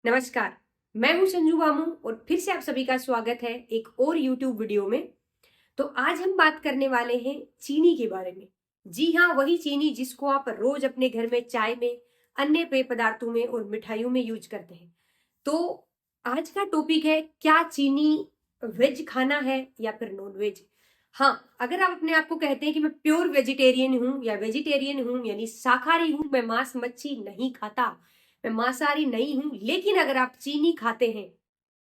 नमस्कार। मैं हूं संजू बामू और फिर से आप सभी का स्वागत है एक और YouTube वीडियो में। तो आज हम बात करने वाले हैं चीनी के बारे में। जी हाँ, वही चीनी जिसको आप रोज अपने घर में चाय में, अन्य पेय पदार्थों में और मिठाइयों में यूज करते हैं। तो आज का टॉपिक है, क्या चीनी वेज खाना है या फिर नॉन वेज। हाँ, अगर आप अपने आप को कहते हैं कि मैं प्योर वेजिटेरियन हूँ या वेजिटेरियन हूँ यानी शाकाहारी हूँ, मैं मांस मच्छी नहीं खाता, मैं मांसाहारी नहीं हूं, लेकिन अगर आप चीनी खाते हैं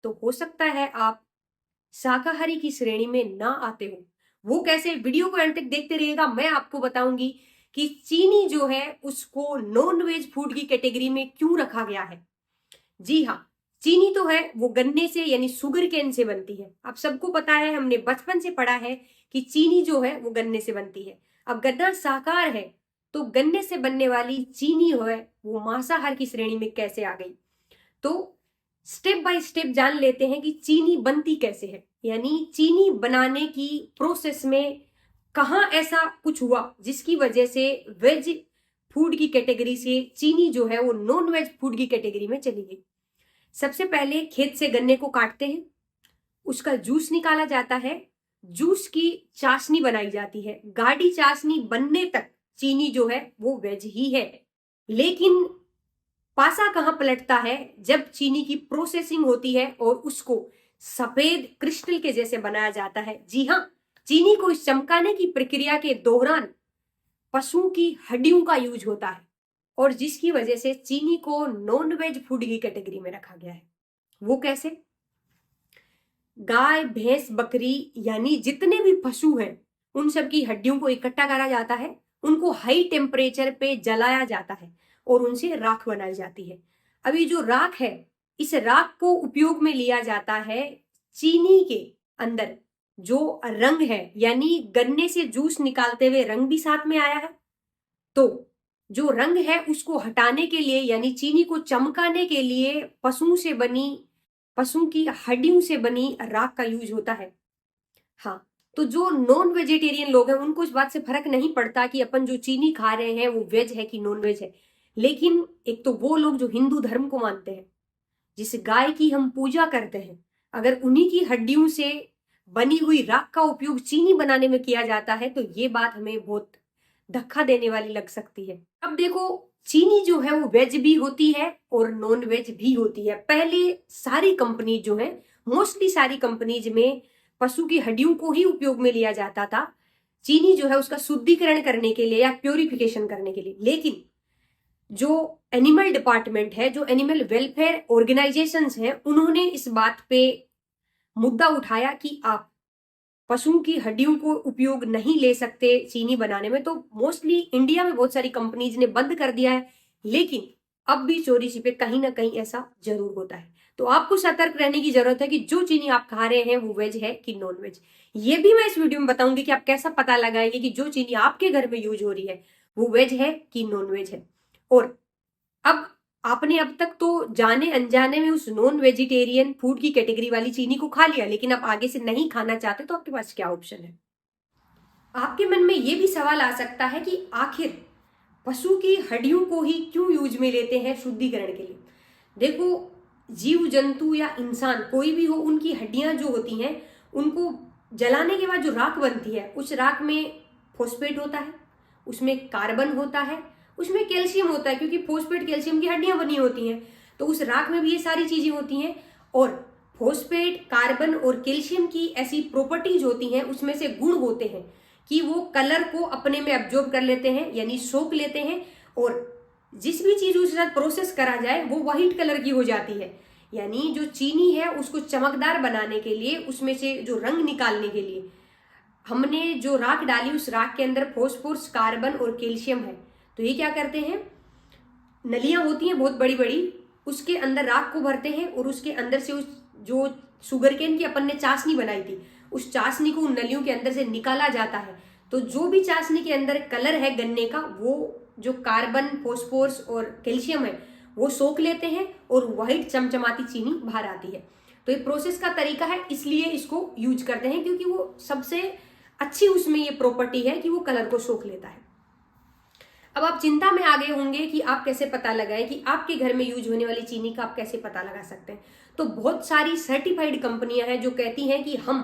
तो हो सकता है आप शाकाहारी की श्रेणी में ना आते हो। वो कैसे, वीडियो को एंड तक देखते रहिएगा। मैं आपको बताऊंगी कि चीनी जो है उसको नॉन वेज फूड की कैटेगरी में क्यों रखा गया है। जी हाँ, चीनी तो है वो गन्ने से यानी शुगर केन से बनती है। आप सबको पता है, हमने बचपन से पढ़ा है कि चीनी जो है वो गन्ने से बनती है। अब गन्ना शाकाहार है तो गन्ने से बनने वाली चीनी जो है वो मांसाहार की श्रेणी में कैसे आ गई। तो स्टेप बाय स्टेप जान लेते हैं कि चीनी बनती कैसे है, यानी चीनी बनाने की प्रोसेस में कहाँ ऐसा कुछ हुआ जिसकी वजह से वेज फूड की कैटेगरी से चीनी जो है वो नॉन वेज फूड की कैटेगरी में चली गई। सबसे पहले खेत से गन्ने को काटते हैं, उसका जूस निकाला जाता है, जूस की चाशनी बनाई जाती है। गाढ़ी चाशनी बनने तक चीनी जो है वो वेज ही है। लेकिन पासा कहां पलटता है, जब चीनी की प्रोसेसिंग होती है और उसको सफेद क्रिस्टल के जैसे बनाया जाता है। जी हाँ, चीनी को इस चमकाने की प्रक्रिया के दौरान पशुओं की हड्डियों का यूज होता है और जिसकी वजह से चीनी को नॉन वेज फूड की कैटेगरी में रखा गया है। वो कैसे? गाय भैंस बकरी यानी जितने भी पशु हैं उन सब की हड्डियों को इकट्ठा करा जाता है, उनको हाई टेम्परेचर पे जलाया जाता है और उनसे राख बनाई जाती है। अभी जो राख है, इस राख को उपयोग में लिया जाता है चीनी के अंदर जो रंग है, यानी गन्ने से जूस निकालते हुए रंग भी साथ में आया है। तो जो रंग है उसको हटाने के लिए यानी चीनी को चमकाने के लिए पशु की हड्डियों से बनी राख का यूज होता है। हाँ, तो जो नॉन वेजिटेरियन लोग हैं उनको इस बात से फर्क नहीं पड़ता कि अपन जो चीनी खा रहे हैं वो वेज है कि नॉन वेज है। लेकिन एक तो वो लोग जो हिंदू धर्म को मानते हैं, जिस गाय की हम पूजा करते हैं, अगर उन्हीं की हड्डियों से बनी हुई राख का उपयोग चीनी बनाने में किया जाता है तो ये बात हमें बहुत धक्का देने वाली लग सकती है। अब देखो, चीनी जो है वो वेज भी होती है और नॉन वेज भी होती है। पहले सारी कंपनी जो है, मोस्टली सारी कंपनीज में पशु की हड्डियों को ही उपयोग में लिया जाता था चीनी जो है उसका शुद्धिकरण करने के लिए या प्योरिफिकेशन करने के लिए। लेकिन जो एनिमल डिपार्टमेंट है, जो एनिमल वेलफेयर ऑर्गेनाइजेशंस हैं, उन्होंने इस बात पे मुद्दा उठाया कि आप पशुओं की हड्डियों को उपयोग नहीं ले सकते चीनी बनाने में। तो मोस्टली इंडिया में बहुत सारी कंपनीज ने बंद कर दिया है, लेकिन अब भी चोरी छिपे कहीं ना कहीं ऐसा जरूर होता है। तो आपको सतर्क रहने की जरूरत है कि जो चीनी आप खा रहे हैं वो वेज है कि नॉन वेज। ये भी मैं इस वीडियो में बताऊंगी कि आप कैसा पता लगाएंगे कि जो चीनी आपके घर में यूज हो रही है वो वेज है कि नॉन वेज है। और अब आपने अब तक तो जाने अनजाने में उस नॉन वेजिटेरियन फूड की कैटेगरी वाली चीनी को खा लिया, लेकिन आप आगे से नहीं खाना चाहते तो आपके पास क्या ऑप्शन है। आपके मन में ये भी सवाल आ सकता है कि आखिर पशु की हड्डियों को ही क्यों यूज में लेते हैं शुद्धिकरण के लिए। देखो, जीव जंतु या इंसान कोई भी हो, उनकी हड्डियां जो होती हैं उनको जलाने के बाद जो राख बनती है उस राख में फॉस्फेट होता है, उसमें कार्बन होता है, उसमें कैल्शियम होता है, क्योंकि फॉस्फेट कैल्शियम की हड्डियां बनी होती हैं। तो उस राख में भी ये सारी चीजें होती हैं और फॉस्फेट कार्बन और कैल्शियम की ऐसी प्रॉपर्टीज होती हैं, उसमें से गुण होते हैं कि वो कलर को अपने में अब्जॉर्ब कर लेते हैं यानी सोख लेते हैं और जिस भी चीज उसके साथ प्रोसेस करा जाए वो व्हाइट कलर की हो जाती है। यानी जो चीनी है उसको चमकदार बनाने के लिए, उसमें से जो रंग निकालने के लिए हमने जो राख डाली, उस राख के अंदर फॉस्फोरस कार्बन और कैल्शियम है। तो ये क्या करते हैं, नलियां होती हैं बहुत बड़ी बड़ी, उसके अंदर राख को भरते हैं और उसके अंदर से उस जो शुगर केन की अपन ने चाशनी बनाई थी उस चाशनी को उन नलियों के अंदर से निकाला जाता है। तो जो भी चाशनी के अंदर कलर है गन्ने का, वो जो कार्बन फॉस्फोरस और कैल्शियम है वो सोख लेते हैं और व्हाइट चमचमाती चीनी बाहर आती है। तो ये प्रोसेस का तरीका है, इसलिए इसको यूज करते हैं क्योंकि वो सबसे अच्छी उसमें ये प्रॉपर्टी है कि वो कलर को सोख लेता है। अब आप चिंता में आ गए होंगे कि आप कैसे पता लगाएं कि आपके घर में यूज होने वाली चीनी का आप कैसे पता लगा सकते हैं। तो बहुत सारी सर्टिफाइड कंपनियां हैं जो कहती हैं कि हम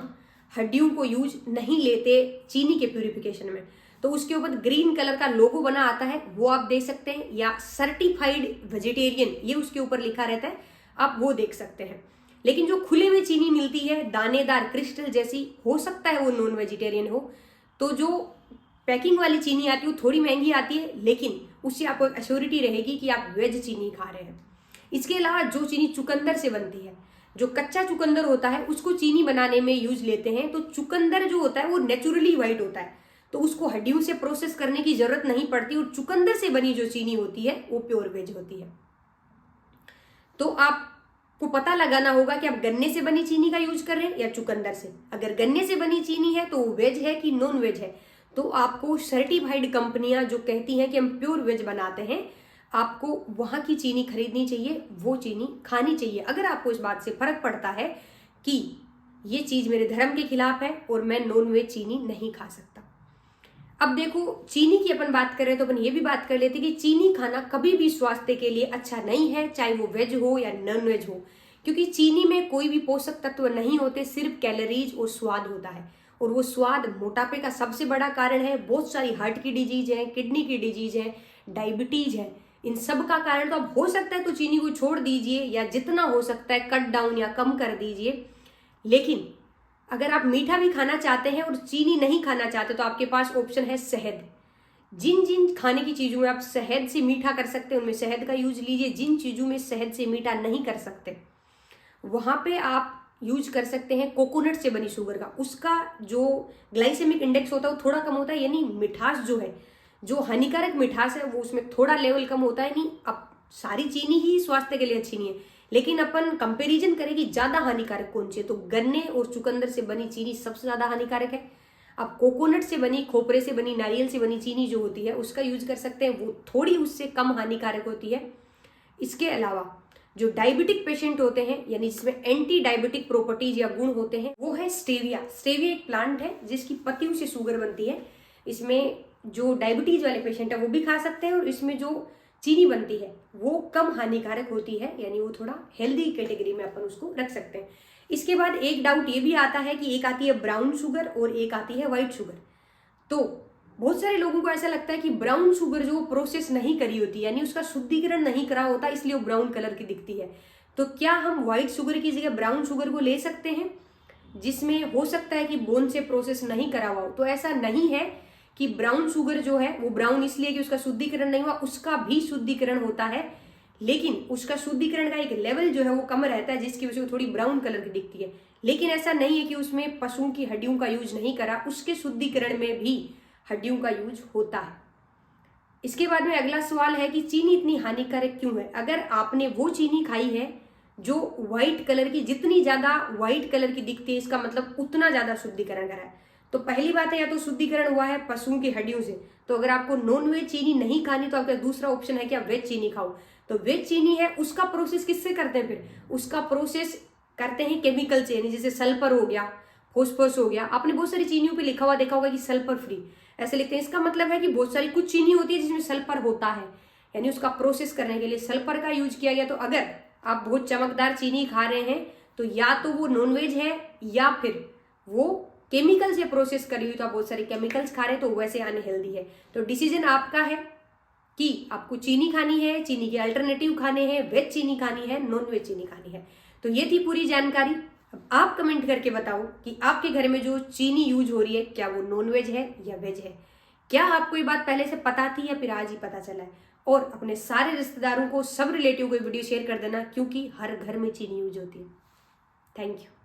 हड्डियों को यूज नहीं लेते चीनी के प्यूरिफिकेशन में। तो उसके ऊपर ग्रीन कलर का लोगो बना आता है, वो आप देख सकते हैं, या सर्टिफाइड वेजिटेरियन ये उसके ऊपर लिखा रहता है, आप वो देख सकते हैं। लेकिन जो खुले में चीनी मिलती है दानेदार क्रिस्टल जैसी, हो सकता है वो नॉन वेजिटेरियन हो। तो जो पैकिंग वाली चीनी आती है वो थोड़ी महंगी आती है, लेकिन उससे आपको एश्योरिटी रहेगी कि आप वेज चीनी खा रहे हैं। इसके अलावा जो चीनी चुकंदर से बनती है, जो कच्चा चुकंदर होता है उसको चीनी बनाने में यूज लेते हैं। तो चुकंदर जो होता है वो नेचुरली व्हाइट होता है, तो उसको हड्डियों से प्रोसेस करने की जरूरत नहीं पड़ती, और चुकंदर से बनी जो चीनी होती है वो प्योर वेज होती है। तो आपको पता लगाना होगा कि आप गन्ने से बनी चीनी का यूज कर रहे हैं या चुकंदर से। अगर गन्ने से बनी चीनी है तो वो वेज है कि नॉन वेज है। तो आपको सर्टिफाइड कंपनियां जो कहती हैं कि हम प्योर वेज बनाते हैं, आपको वहां की चीनी खरीदनी चाहिए, वो चीनी खानी चाहिए। अगर आपको इस बात से फर्क पड़ता है कि ये चीज मेरे धर्म के खिलाफ है और मैं नॉन वेज चीनी नहीं खा सकता। अब देखो, चीनी की अपन बात कर रहे हैं तो अपन ये भी बात कर लेते हैं कि चीनी खाना कभी भी स्वास्थ्य के लिए अच्छा नहीं है, चाहे वो वेज हो या नॉन वेज हो, क्योंकि चीनी में कोई भी पोषक तत्व नहीं होते, सिर्फ कैलोरीज और स्वाद होता है। और वो स्वाद मोटापे का सबसे बड़ा कारण है। बहुत सारी हार्ट की डिजीज है, किडनी की डिजीज है, डायबिटीज है, इन सब का कारण। तो अब हो सकता है तो चीनी को छोड़ दीजिए या जितना हो सकता है कट डाउन या कम कर दीजिए। लेकिन अगर आप मीठा भी खाना चाहते हैं और चीनी नहीं खाना चाहते तो आपके पास ऑप्शन है शहद। जिन जिन खाने की चीजों में आप शहद से मीठा कर सकते हैं उनमें शहद का यूज लीजिए। जिन चीजों में शहद से मीठा नहीं कर सकते वहां पे आप यूज कर सकते हैं कोकोनट से बनी शुगर का। उसका जो ग्लाइसेमिक इंडेक्स होता है वो थोड़ा कम होता है, यानी मिठास जो है, जो हानिकारक मिठास है वो उसमें थोड़ा लेवल कम होता है। नहीं, अब सारी चीनी ही स्वास्थ्य के लिए अच्छी नहीं है, लेकिन अपन कंपैरिजन करें कि ज्यादा हानिकारक कौन सी है, तो गन्ने और चुकंदर से बनी चीनी सबसे ज्यादा हानिकारक है। अब कोकोनट से बनी, खोपरे से बनी, नारियल से बनी चीनी जो होती है उसका यूज कर सकते हैं, वो थोड़ी उससे कम हानिकारक होती है। इसके अलावा जो डायबिटिक पेशेंट होते हैं, यानी जिसमें एंटी डायबिटिक प्रॉपर्टीज या गुण होते हैं, वो है स्टेविया। स्टेविया एक प्लांट है जिसकी पत्तियों से शुगर बनती है। इसमें जो डायबिटीज वाले पेशेंट है वो भी खा सकते हैं, और इसमें जो चीनी बनती है वो कम हानिकारक होती है, यानी वो थोड़ा हेल्दी कैटेगरी में अपन उसको रख सकते हैं। इसके बाद एक डाउट ये भी आता है कि एक आती है ब्राउन शुगर और एक आती है व्हाइट शुगर। तो बहुत सारे लोगों को ऐसा लगता है कि ब्राउन शुगर जो प्रोसेस नहीं करी होती, यानी उसका शुद्धिकरण नहीं करा होता, इसलिए वो ब्राउन कलर की दिखती है। तो क्या हम व्हाइट शुगर की जगह ब्राउन शुगर को ले सकते हैं, जिसमें हो सकता है कि बोन से प्रोसेस नहीं करा हुआ हो? तो ऐसा नहीं है कि ब्राउन शुगर जो है वो ब्राउन इसलिए कि उसका शुद्धिकरण नहीं हुआ, उसका भी शुद्धिकरण होता है, लेकिन उसका शुद्धिकरण का एक लेवल जो है वो कम रहता है, जिसकी वजह से वो थोड़ी ब्राउन कलर की दिखती है। लेकिन ऐसा नहीं है कि उसमें पशुओं की हड्डियों का यूज नहीं करा, उसके शुद्धिकरण में भी हड्डियों का यूज होता है। इसके बाद में अगला सवाल है कि चीनी इतनी हानिकारक क्यों है? अगर आपने वो चीनी खाई है जो व्हाइट कलर की, जितनी ज्यादा व्हाइट कलर की दिखती है इसका मतलब उतना ज्यादा शुद्धिकरण करा है। तो पहली बात है, या तो शुद्धिकरण हुआ है पशुओं की हड्डियों से। तो अगर आपको नॉन वेज चीनी नहीं खानी तो आपका दूसरा ऑप्शन है कि आप वेज चीनी खाओ। तो वेज चीनी है, उसका प्रोसेस किससे करते हैं? फिर उसका प्रोसेस करते हैं केमिकल से, यानी जैसे सल्फर हो गया, फॉस्फोरस हो गया। आपने बहुत सारी चीनियों पे लिखा हुआ देखा होगा कि सल्फर फ्री, ऐसे लिखते हैं। इसका मतलब है कि बहुत सारी कुछ चीनी होती है जिसमें सल्फर होता है, यानी उसका प्रोसेस करने के लिए सल्फर का यूज किया गया। तो अगर आप बहुत चमकदार चीनी खा रहे हैं तो या तो वो नॉनवेज है या फिर वो केमिकल से प्रोसेस करी हुई, तो आप बहुत सारे केमिकल्स खा रहे हैं तो वैसे अनहेल्दी है। तो डिसीजन आपका है कि आपको चीनी खानी है, चीनी के अल्टरनेटिव खाने हैं, वेज चीनी खानी है, नॉन वेज चीनी खानी है। तो ये थी पूरी जानकारी। अब आप कमेंट करके बताओ कि आपके घर में जो चीनी यूज हो रही है क्या वो नॉन वेज है या वेज है? क्या आपको ये बात पहले से पता थी या फिर आज ही पता चला है? और अपने सारे रिश्तेदारों को, सब रिलेटिव को वीडियो शेयर कर देना, क्योंकि हर घर में चीनी यूज होती है। Thank you.